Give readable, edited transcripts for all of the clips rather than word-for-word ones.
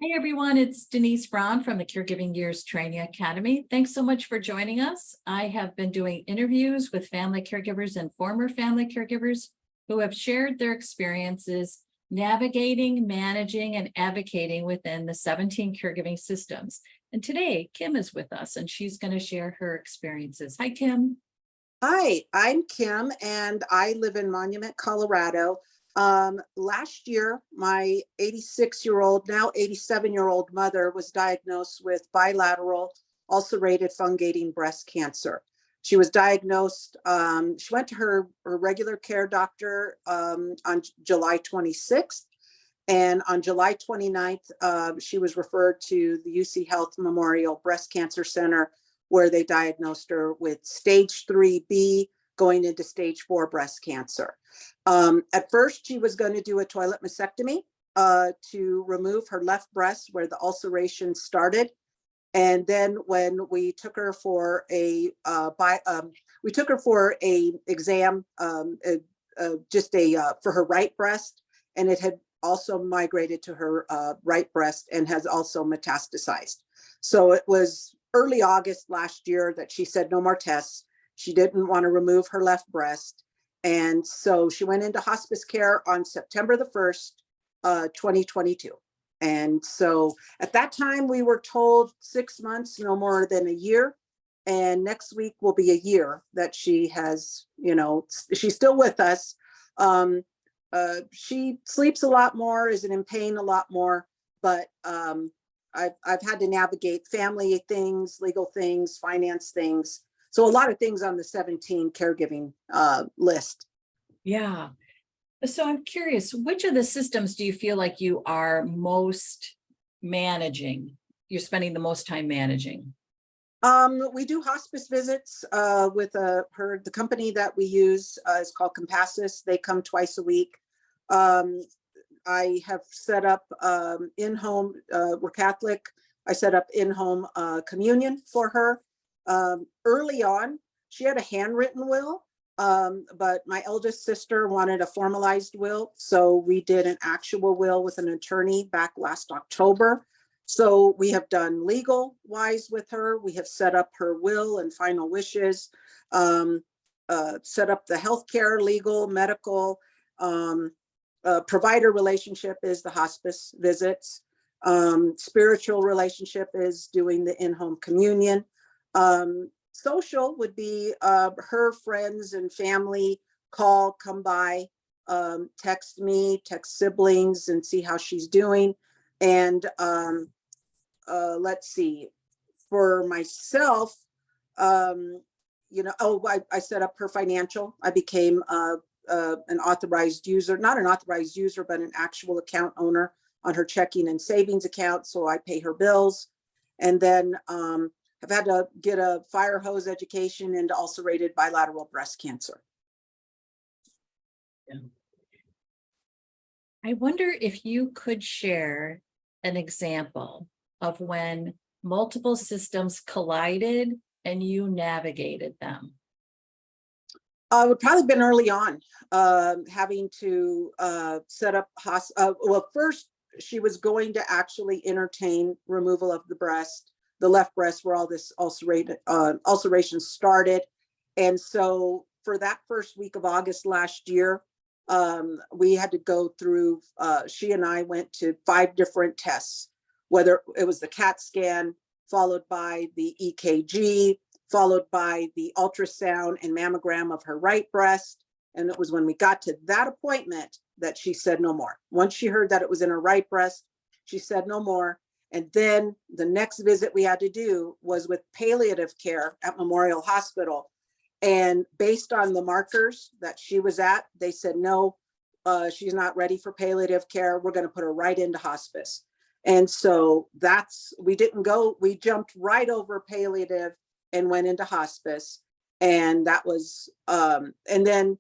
Hey everyone, it's Denise Braun from the Caregiving Years Training Academy. Thanks so much for joining us. I have been doing interviews with family caregivers and former family caregivers who have shared their experiences navigating, managing, and advocating within the 17 caregiving systems. And today, Kim is with us and she's going to share her experiences. Hi, Kim. Hi, I'm Kim and I live in Monument, Colorado. Last year, my 86-year-old, now 87-year-old mother was diagnosed with bilateral ulcerated fungating breast cancer. She was diagnosed, she went to her regular care doctor on July 26th. And on July 29th, she was referred to the UC Health Memorial Breast Cancer Center, where they diagnosed her with stage 3B going into stage 4 breast cancer. At first, she was going to do a toilet mastectomy to remove her left breast where the ulceration started. And then when we took her for a exam, for her right breast, and it had also migrated to her right breast and has also metastasized. So it was early August last year that she said no more tests. She didn't want to remove her left breast. And so she went into hospice care on September the 1st, 2022. And so at that time we were told 6 months, no more than a year. And next week will be a year that she has, she's still with us. She sleeps a lot more, isn't in pain a lot more, but I've had to navigate family things, legal things, finance things. So a lot of things on the 17 caregiving list. Yeah. So I'm curious, which of the systems do you feel like you are most managing? You're spending the most time managing? We do hospice visits with the company that we use is called Compassus. They come twice a week. I have set up in-home, we're Catholic. I set up in-home communion for her. Early on, she had a handwritten will, but my eldest sister wanted a formalized will. So we did an actual will with an attorney back last October. So we have done legal wise with her. We have set up her will and final wishes, set up the healthcare, legal, medical, provider relationship is the hospice visits. Spiritual relationship is doing the in-home communion. Social would be her friends and family call, come by, text me, text siblings and see how she's doing. And let's see, for myself, I set up her financial. I became an authorized user, not an authorized user, but an actual account owner on her checking and savings account. So I pay her bills. And then I've had to get a fire hose education into ulcerated bilateral breast cancer. Yeah. I wonder if you could share an example of when multiple systems collided and you navigated them. It would probably been early on, having to set up well, first she was going to actually entertain removal of the left breast where all this ulceration started. And so for that first week of August last year, we had to go through, she and I went to 5 different tests, whether it was the CAT scan, followed by the EKG, followed by the ultrasound and mammogram of her right breast. And it was when we got to that appointment that she said no more. Once she heard that it was in her right breast, she said no more. And then the next visit we had to do was with palliative care at Memorial Hospital. And based on the markers that she was at, they said, no, she's not ready for palliative care. We're going to put her right into hospice. And so we jumped right over palliative and went into hospice. And that was, and then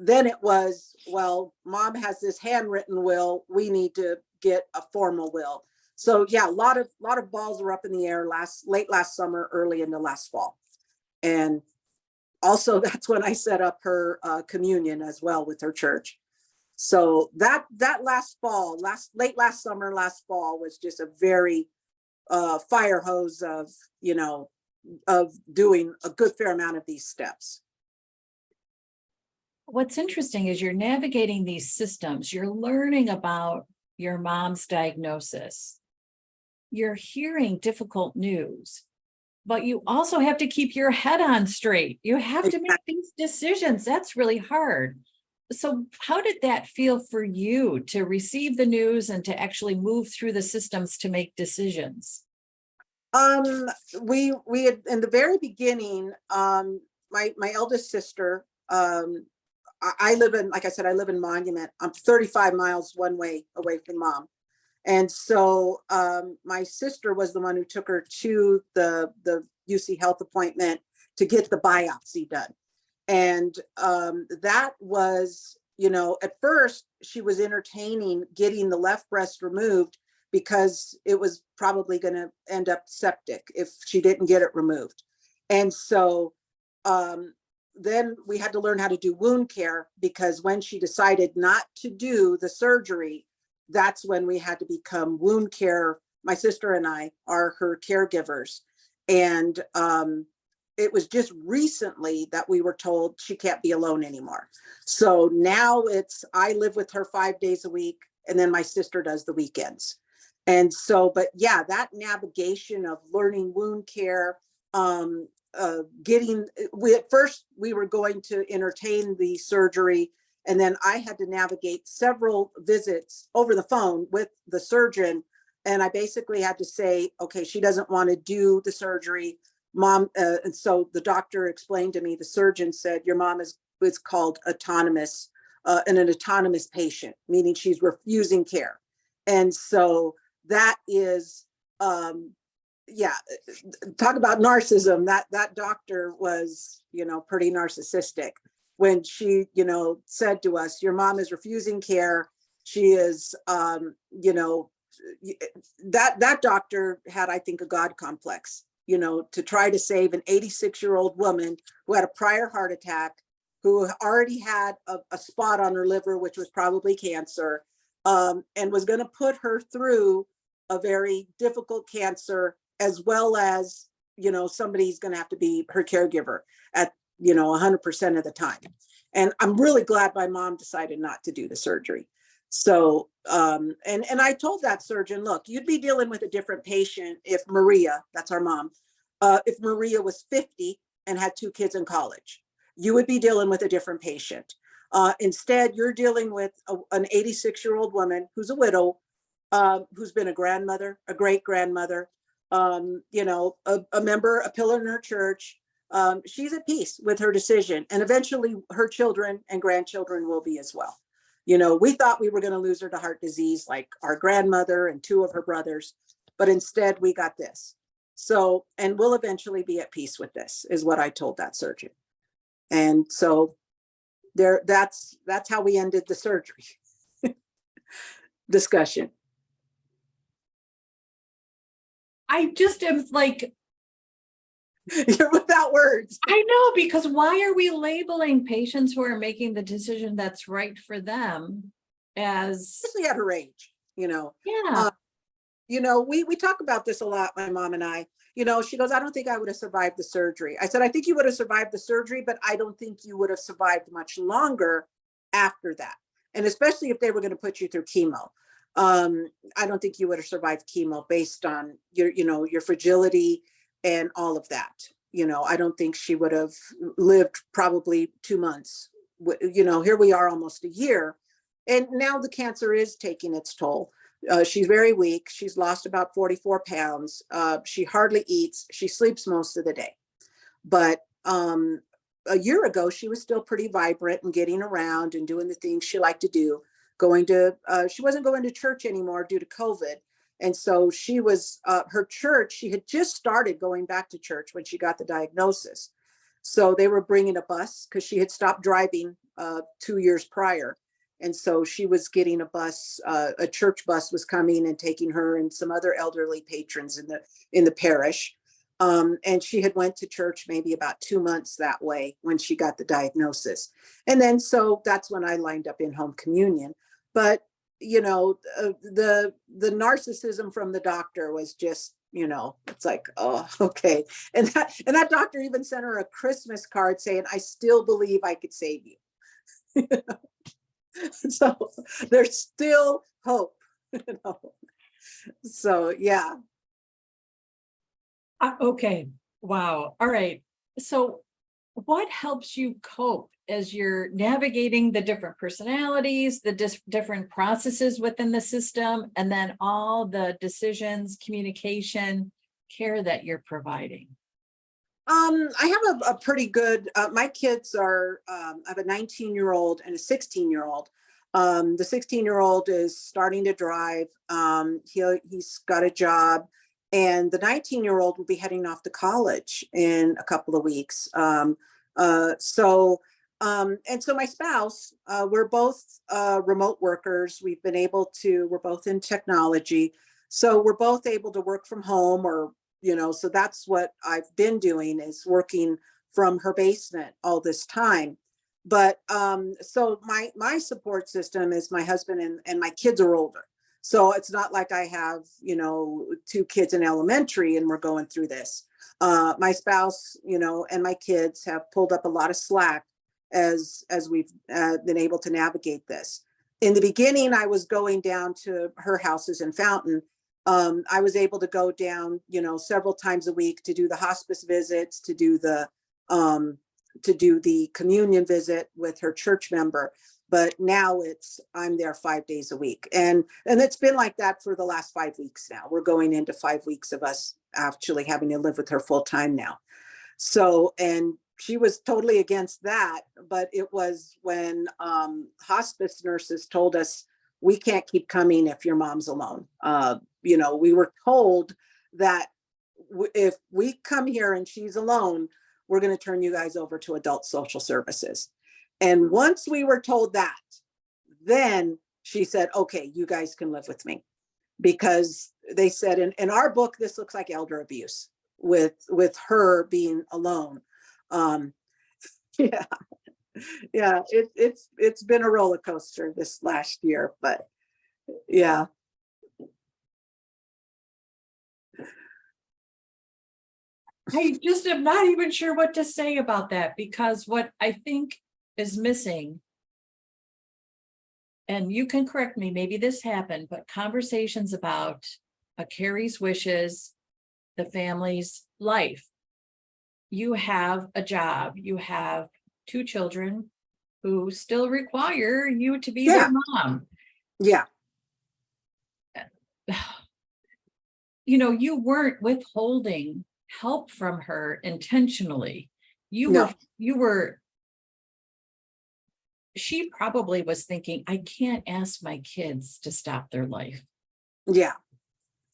it was, well, mom has this handwritten will, we need to get a formal will. So yeah, a lot of balls were up in the air late last summer, early into last fall. And also that's when I set up her communion as well with her church. So that last fall, late last summer, last fall was just a very fire hose of, of doing a good fair amount of these steps. What's interesting is you're navigating these systems, you're learning about your mom's diagnosis. You're hearing difficult news, but you also have to keep your head on straight. You have to make these decisions. That's really hard. So how did that feel for you to receive the news and to actually move through the systems to make decisions? We had, in the very beginning, my eldest sister, I live in, like I said, I live in Monument. I'm 35 miles one way away from mom. And so my sister was the one who took her to the UC Health appointment to get the biopsy done. And that was, at first she was entertaining getting the left breast removed because it was probably going to end up septic if she didn't get it removed. And so then we had to learn how to do wound care, because when she decided not to do the surgery, that's when we had to become wound care. My sister and I are her caregivers. And it was just recently that we were told she can't be alone anymore. So now I live with her 5 days a week, and then my sister does the weekends. And so, but yeah, that navigation of learning wound care, at first we were going to entertain the surgery, and then I had to navigate several visits over the phone with the surgeon. And I basically had to say, okay, she doesn't want to do the surgery, mom. And so the doctor explained to me, the surgeon said, your mom is called autonomous, an autonomous patient, meaning she's refusing care. And so that is, yeah, talk about narcissism. That doctor was, pretty narcissistic when she, said to us, your mom is refusing care. She is, that doctor had, I think, a God complex, to try to save an 86-year-old woman who had a prior heart attack, who already had a spot on her liver, which was probably cancer, and was going to put her through a very difficult cancer, as well as, somebody's going to have to be her caregiver at, 100% of the time. And I'm really glad my mom decided not to do the surgery. So, and I told that surgeon, look, you'd be dealing with a different patient if Maria, that's our mom, if Maria was 50 and had 2 kids in college, you would be dealing with a different patient. Instead, you're dealing with an 86-year-old woman who's a widow, who's been a grandmother, a great grandmother, a member, a pillar in her church. She's at peace with her decision, and eventually her children and grandchildren will be as well. We thought we were going to lose her to heart disease like our grandmother and 2 of her brothers, but instead we got this. So, and we'll eventually be at peace with this, is what I told that surgeon. And so that's how we ended the surgery discussion. I just am like, you're without words. I know, because why are we labeling patients who are making the decision that's right for them as, especially at her age, yeah. We talk about this a lot, my mom and I. She goes, I don't think I would have survived the surgery. I said, I think you would have survived the surgery, but I don't think you would have survived much longer after that. And especially if they were going to put you through chemo. I don't think you would have survived chemo based on your fragility and all of that. I don't think she would have lived probably 2 months. Here we are almost a year. And now the cancer is taking its toll. She's very weak. She's lost about 44 pounds. She hardly eats. She sleeps most of the day. But a year ago, she was still pretty vibrant and getting around and doing the things she liked to do. She wasn't going to church anymore due to COVID. And so she was, her church, she had just started going back to church when she got the diagnosis. So they were bringing a bus because she had stopped driving 2 years prior. And so she was getting a bus, a church bus was coming and taking her and some other elderly patrons in the parish. And she had went to church maybe about 2 months that way when she got the diagnosis. And then, so that's when I lined up in home communion. But, the narcissism from the doctor was just, it's like, oh, okay. And that doctor even sent her a Christmas card saying, I still believe I could save you. So there's still hope. So yeah. Okay. Wow. All right. So what helps you cope as you're navigating the different personalities, the different processes within the system, and then all the decisions, communication, care that you're providing? I have a pretty good, my kids are, I have a 19-year-old and a 16-year-old. The 16-year-old is starting to drive. He's got a job, and the 19-year-old will be heading off to college in a couple of weeks. And so my spouse, we're both remote workers. We're both in technology. So we're both able to work from home, or so that's what I've been doing, is working from her basement all this time. But so my support system is my husband, and my kids are older. So it's not like I have, 2 kids in elementary and we're going through this. My spouse, and my kids have pulled up a lot of slack as we've been able to navigate this. In the beginning, I was going down to her houses in Fountain. I was able to go down, several times a week to do the hospice visits, to do the communion visit with her church member. But now I'm there 5 days a week. And it's been like that for the last 5 weeks now. We're going into 5 weeks of us actually having to live with her full time now. So, and she was totally against that, but it was when hospice nurses told us, we can't keep coming if your mom's alone. We were told that if we come here and she's alone, we're going to turn you guys over to adult social services. And once we were told that, then she said, okay, you guys can live with me. Because they said in our book, this looks like elder abuse with her being alone. Yeah. Yeah, it's been a roller coaster this last year, but yeah. I just am not even sure what to say about that, because what I think is missing, and you can correct me, maybe this happened, but conversations about a Carrie's wishes, the family's life. You have a job, you have 2 children who still require you to be their mom. Yeah. You weren't withholding help from her intentionally. She probably was thinking, I can't ask my kids to stop their life. Yeah.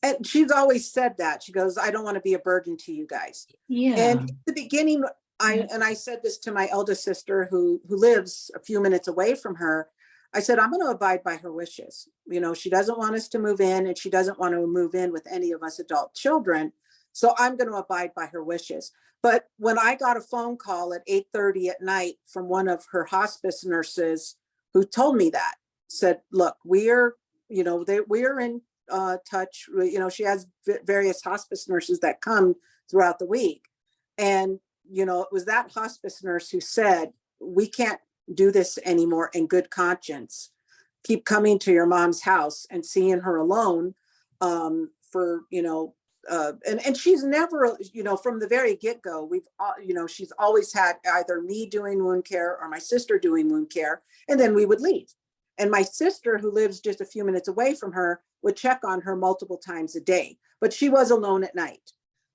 And she's always said that. She goes, I don't want to be a burden to you guys. Yeah. And in the beginning, I said this to my eldest sister who lives a few minutes away from her. I said, I'm going to abide by her wishes. She doesn't want us to move in, and she doesn't want to move in with any of us adult children. So I'm going to abide by her wishes. But when I got a phone call at 8:30 at night from one of her hospice nurses who told me that, said, look, we're in touch. She has various hospice nurses that come throughout the week. And, it was that hospice nurse who said, we can't do this anymore in good conscience. Keep coming to your mom's house and seeing her alone for, and she's never, from the very get-go, she's always had either me doing wound care or my sister doing wound care, and then we would leave. And my sister, who lives just a few minutes away from her, would check on her multiple times a day, but she was alone at night.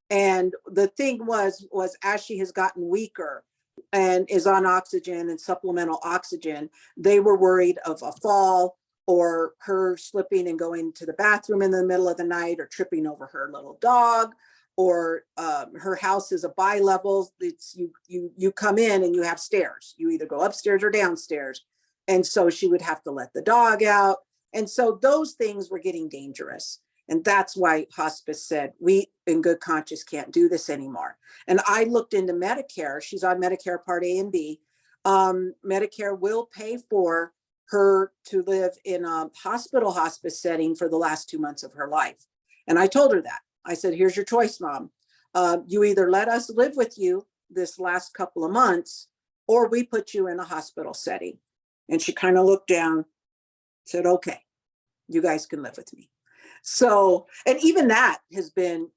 And the thing was as she has gotten weaker and is on oxygen and supplemental oxygen, they were worried of a fall or her slipping and going to the bathroom in the middle of the night, or tripping over her little dog, or her house is a bi-level. It's you come in and you have stairs. You either go upstairs or downstairs. And so she would have to let the dog out. And so those things were getting dangerous. And that's why hospice said, we in good conscience can't do this anymore. And I looked into Medicare. She's on Medicare Part A and B. Medicare will pay for her to live in a hospital hospice setting for the last 2 months of her life. And I told her that. I said, here's your choice, Mom. You either let us live with you this last couple of months, or we put you in a hospital setting. And she kind of looked down, said, okay, you guys can live with me. So, and even that has been,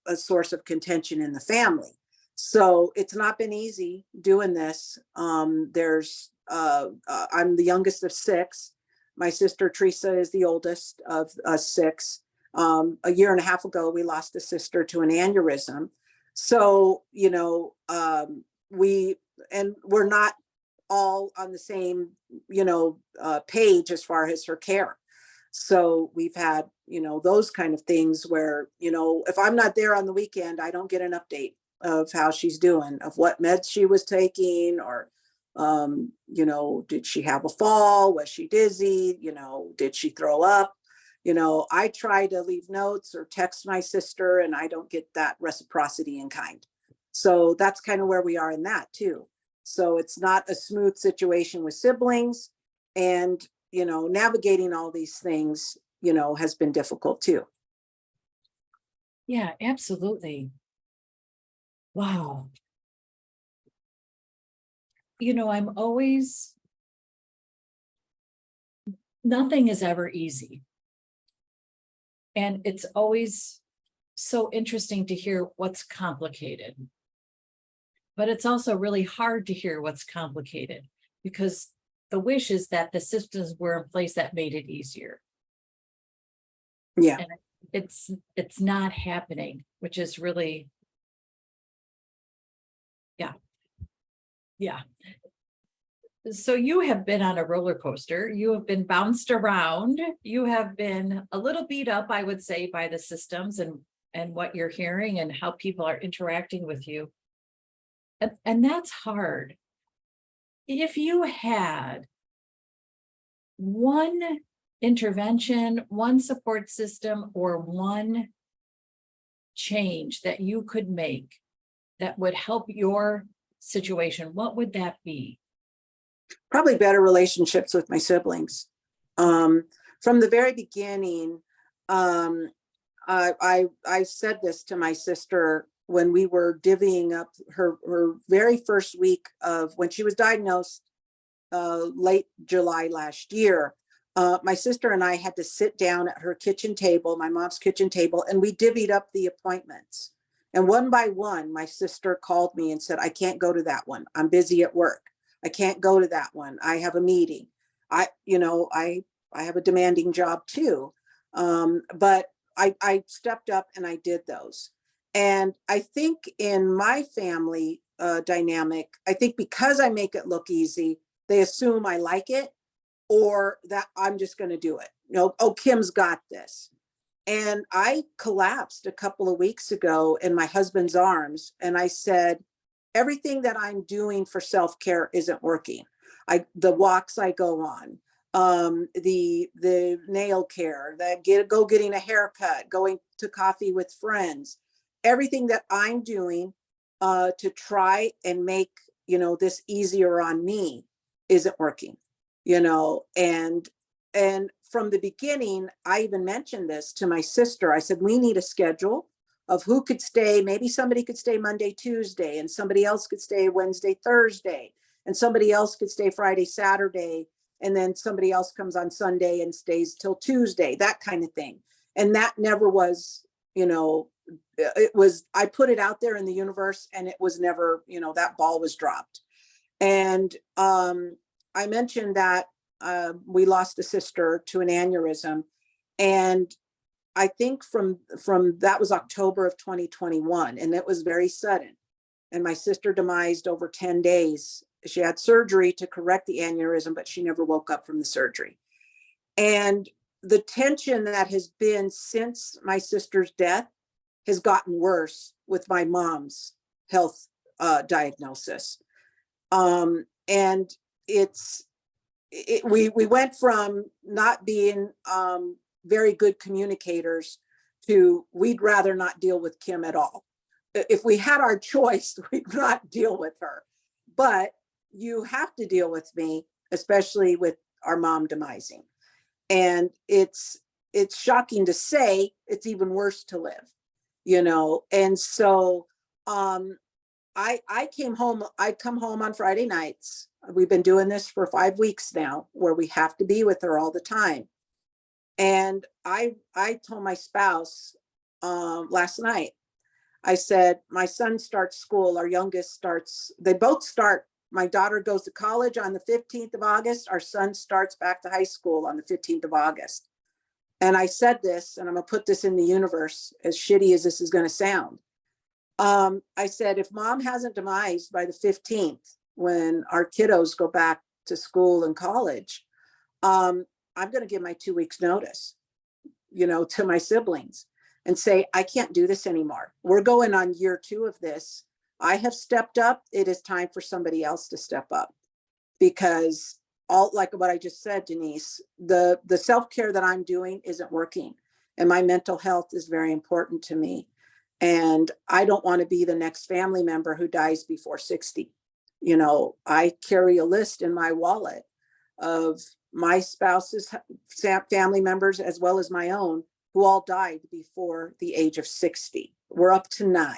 a source of contention in the family. So it's not been easy doing this. I'm the youngest of 6. My sister Teresa is the oldest of us 6. A year and a half ago, we lost a sister to an aneurysm. So, we're not all on the same, page as far as her care. So we've had, those kind of things where, if I'm not there on the weekend, I don't get an update of how she's doing, of what meds she was taking, or, did she have a fall? Was she dizzy? Did she throw up? I try to leave notes or text my sister, and I don't get that reciprocity in kind. So that's kind of where we are in that too. So it's not a smooth situation with siblings, and, navigating all these things, has been difficult too. Yeah, absolutely. Wow. I'm always, nothing is ever easy. And it's always so interesting to hear what's complicated. But it's also really hard to hear what's complicated, because the wish is that the systems were in place that made it easier. Yeah. And it's not happening, which is really, yeah. So you have been on a roller coaster. You have been bounced around. You have been a little beat up, I would say, by the systems and what you're hearing and how people are interacting with you. And that's hard. If you had one intervention, one support system, or one change that you could make that would help your situation, what would that be? Probably better relationships with my siblings. From the very beginning, I said this to my sister when we were divvying up her very first week of when she was diagnosed, late July last year. My sister and I had to sit down at her kitchen table, my mom's kitchen table, and we divvied up the appointments. And one by one, my sister called me and said, I can't go to that one. I'm busy at work. I can't go to that one. I have a meeting. I have a demanding job too. But I stepped up and I did those. And I think in my family dynamic, I think because I make it look easy, they assume I like it, or that I'm just going to do it. Oh, Kim's got this. And I collapsed a couple of weeks ago in my husband's arms. And I said, everything that I'm doing for self-care isn't working. The walks I go on, the nail care, getting a haircut, going to coffee with friends, everything that I'm doing to try and make, this easier on me isn't working, and from the beginning, I even mentioned this to my sister. I said, we need a schedule of who could stay. Maybe somebody could stay Monday, Tuesday, and somebody else could stay Wednesday, Thursday, and somebody else could stay Friday, Saturday, and then somebody else comes on Sunday and stays till Tuesday, that kind of thing. And that never was, it was, I put it out there in the universe, and it was never, that ball was dropped. And I mentioned that we lost a sister to an aneurysm. And I think from that was October of 2021, and it was very sudden. And my sister demised over 10 days. She had surgery to correct the aneurysm, but she never woke up from the surgery. And the tension that has been since my sister's death has gotten worse with my mom's health diagnosis. And we went from not being very good communicators to, we'd rather not deal with Kim at all. If we had our choice, we'd not deal with her. But you have to deal with me, especially with our mom demising. And it's shocking to say, it's even worse to live, you know? And so I came home, I come home on Friday nights. We've been doing this for 5 weeks now, where we have to be with her all the time. And I told my spouse last night, I said, my son starts school, our youngest starts, they both start. My daughter goes to college on the 15th of August. Our son starts back to high school on the 15th of August. And I said this, and I'm gonna put this in the universe, as shitty as this is gonna sound. I said, if mom hasn't demised by the 15th, when our kiddos go back to school and college, I'm gonna give my 2 weeks notice, you know, to my siblings and say, I can't do this anymore. We're going on year 2 of this. I have stepped up. It is time for somebody else to step up, because all, like what I just said, Denise, the self-care that I'm doing isn't working, and my mental health is very important to me. And I don't want to be the next family member who dies before 60. You know, I carry a list in my wallet of my spouse's family members, as well as my own, who all died before the age of 60. We're up to 9,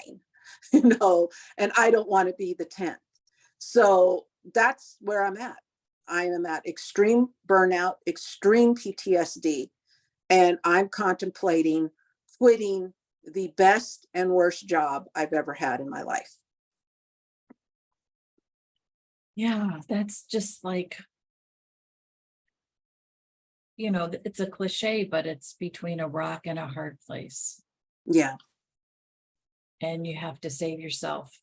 you know, and I don't want to be the 10th. So that's where I'm at. I am at extreme burnout, extreme PTSD, and I'm contemplating quitting the best and worst job I've ever had in my life. Yeah, that's just like, you know, it's a cliche, but it's between a rock and a hard place, Yeah. and you have to save yourself.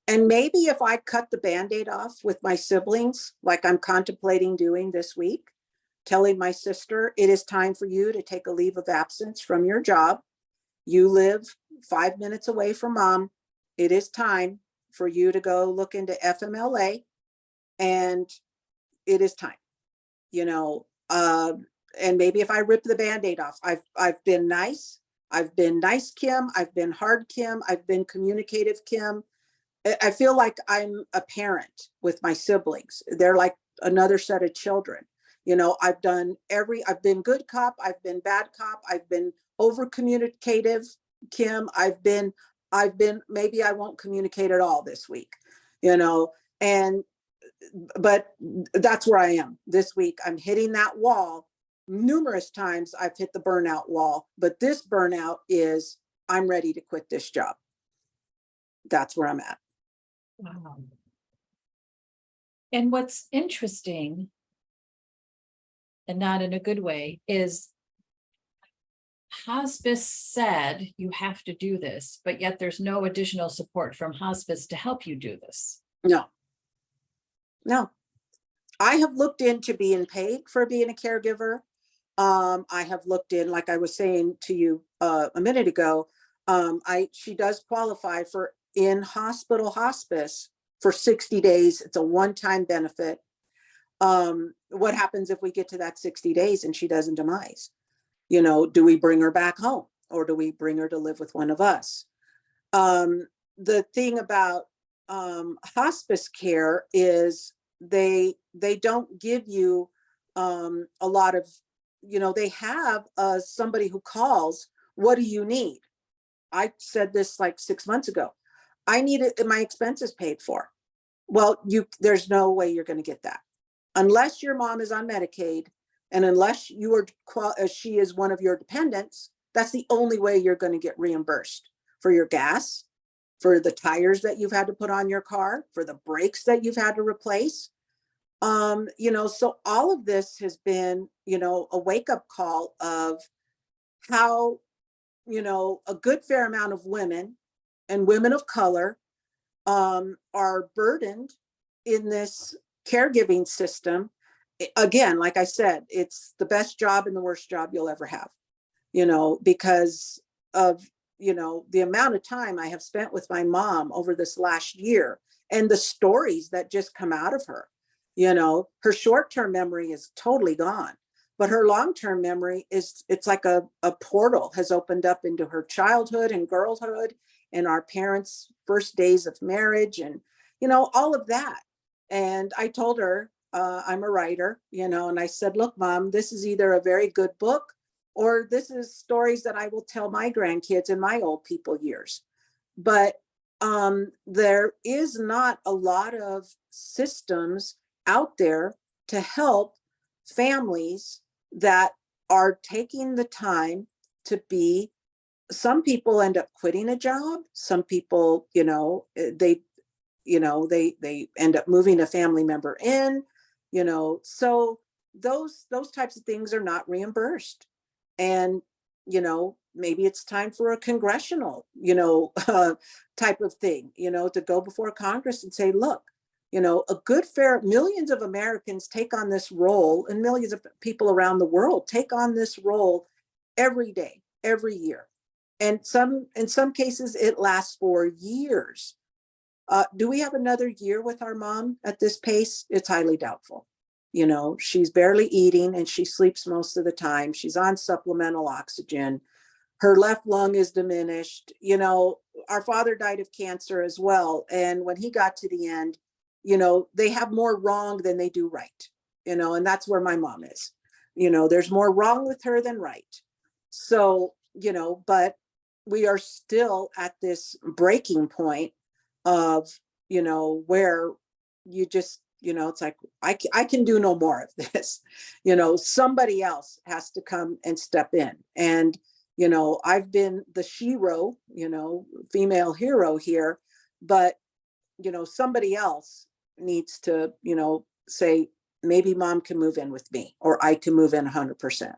And maybe if I cut the Band-Aid off with my siblings, like I'm contemplating doing this week, telling my sister, it is time for you to take a leave of absence from your job. You live 5 minutes away from mom. It is time for you to go look into FMLA, and it is time, you know. And maybe if I rip the Band-Aid off, I've been nice. I've been nice, Kim. I've been hard, Kim. I've been communicative, Kim. I feel like I'm a parent with my siblings. They're like another set of children. You know, I've been good cop, I've been bad cop, I've been over communicative, Kim. I've been, maybe I won't communicate at all this week, you know, but that's where I am this week. I'm hitting that wall. Numerous times I've hit the burnout wall, but this burnout is, I'm ready to quit this job. That's where I'm at. Wow. And what's interesting, and not in a good way, is hospice said you have to do this, but yet there's no additional support from hospice to help you do this. No. I have looked into being paid for being a caregiver. I have looked in, like I was saying to you a minute ago, she does qualify for in-hospital hospice for 60 days. It's a one-time benefit. What happens if we get to that 60 days and she doesn't demise? You know, do we bring her back home, or do we bring her to live with one of us? The thing about hospice care is they don't give you a lot of, you know, they have somebody who calls, what do you need? I said this like 6 months ago. I need it, my expenses paid for. Well, there's no way you're going to get that unless your mom is on Medicaid, and unless she is one of your dependents. That's the only way you're going to get reimbursed for your gas, for the tires that you've had to put on your car, for the brakes that you've had to replace. You know, so all of this has been, you know, a wake-up call of how, you know, a good fair amount of women and women of color are burdened in this caregiving system. Again, like I said, it's the best job and the worst job you'll ever have, you know, because of, you know, the amount of time I have spent with my mom over this last year and the stories that just come out of her. You know, her short-term memory is totally gone, but her long-term memory is, it's like a portal has opened up into her childhood and girlhood and our parents' first days of marriage and, all of that. And I told her, I'm a writer, and I said, look, Mom, this is either a very good book or this is stories that I will tell my grandkids in my old people years. But there is not a lot of systems out there to help families that are taking the time to be. Some people end up quitting a job. Some people, they end up moving a family member in, so those types of things are not reimbursed. And, maybe it's time for a congressional, type of thing, to go before Congress and say, look, a good fair, millions of Americans take on this role and millions of people around the world take on this role every day, every year. And in some cases, it lasts for years. Do we have another year with our mom at this pace? It's highly doubtful. She's barely eating and she sleeps most of the time. She's on supplemental oxygen. Her left lung is diminished. Our father died of cancer as well. And when he got to the end, they have more wrong than they do right, and that's where my mom is. There's more wrong with her than right. So, but we are still at this breaking point of, where you just, it's like, I can do no more of this. Somebody else has to come and step in. And, I've been the shero, female hero here, but, somebody else needs to, say, maybe Mom can move in with me, or I can move in 100%.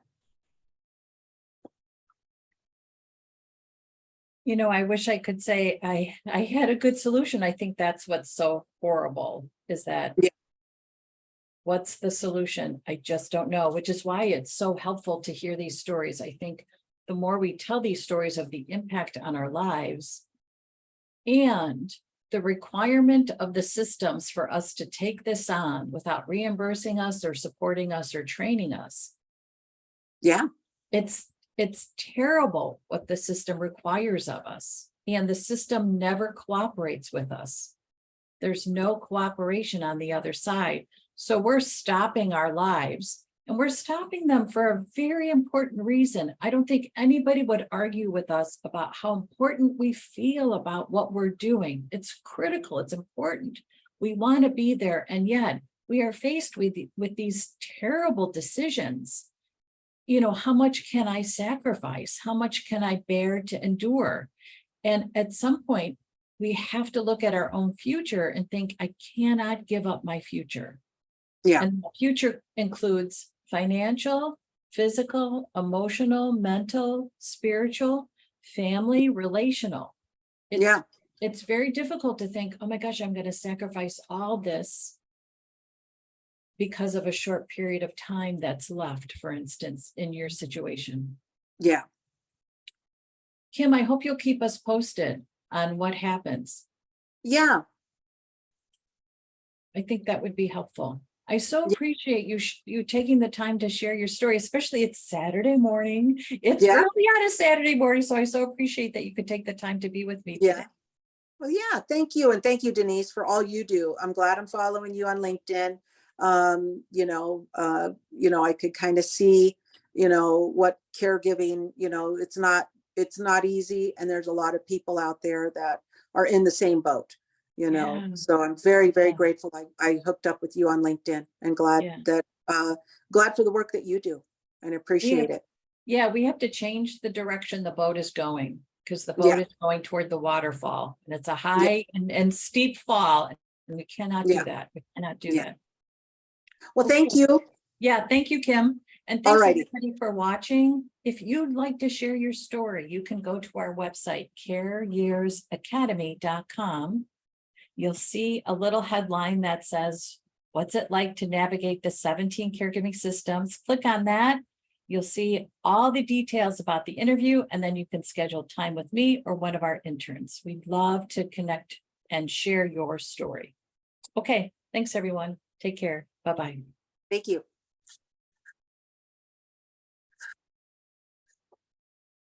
I wish I could say I had a good solution. I think that's what's so horrible is that Yeah. What's the solution? I just don't know, which is why it's so helpful to hear these stories. I think the more we tell these stories of the impact on our lives and the requirement of the systems for us to take this on without reimbursing us or supporting us or training us. Yeah. It's terrible what the system requires of us, and the system never cooperates with us. There's no cooperation on the other side. So we're stopping our lives, and we're stopping them for a very important reason. I don't think anybody would argue with us about how important we feel about what we're doing. It's critical, it's important. We want to be there, and yet we are faced with these terrible decisions. How much can I sacrifice? How much can I bear to endure? And at some point, we have to look at our own future and think, I cannot give up my future. Yeah. And the future includes financial, physical, emotional, mental, spiritual, family, relational. It's very difficult to think, oh my gosh, I'm going to sacrifice all this because of a short period of time that's left, for instance, in your situation. Yeah. Kim, I hope you'll keep us posted on what happens. Yeah. I think that would be helpful. I so Yeah. appreciate you taking the time to share your story, especially it's Saturday morning. It's Yeah. early on a Saturday morning, so I so appreciate that you could take the time to be with me today. Yeah. Well, yeah, thank you. And thank you, Denise, for all you do. I'm glad I'm following you on LinkedIn. I could kind of see, what caregiving, it's not easy. And there's a lot of people out there that are in the same boat, Yeah. so I'm very, very Yeah. grateful. I hooked up with you on LinkedIn and glad for the work that you do and appreciate it. Yeah, we have to change the direction the boat is going, because the boat Yeah. is going toward the waterfall, and it's a Yeah. high and steep fall, and we cannot do Yeah. that. We cannot do Yeah. that. Well, thank you. Yeah, thank you, Kim. And thanks Alrighty. everybody for watching. If you'd like to share your story, you can go to our website, careyearsacademy.com. You'll see a little headline that says, what's it like to navigate the 17 caregiving systems? Click on that. You'll see all the details about the interview, and then you can schedule time with me or one of our interns. We'd love to connect and share your story. Okay, thanks everyone. Take care. Bye-bye. Thank you.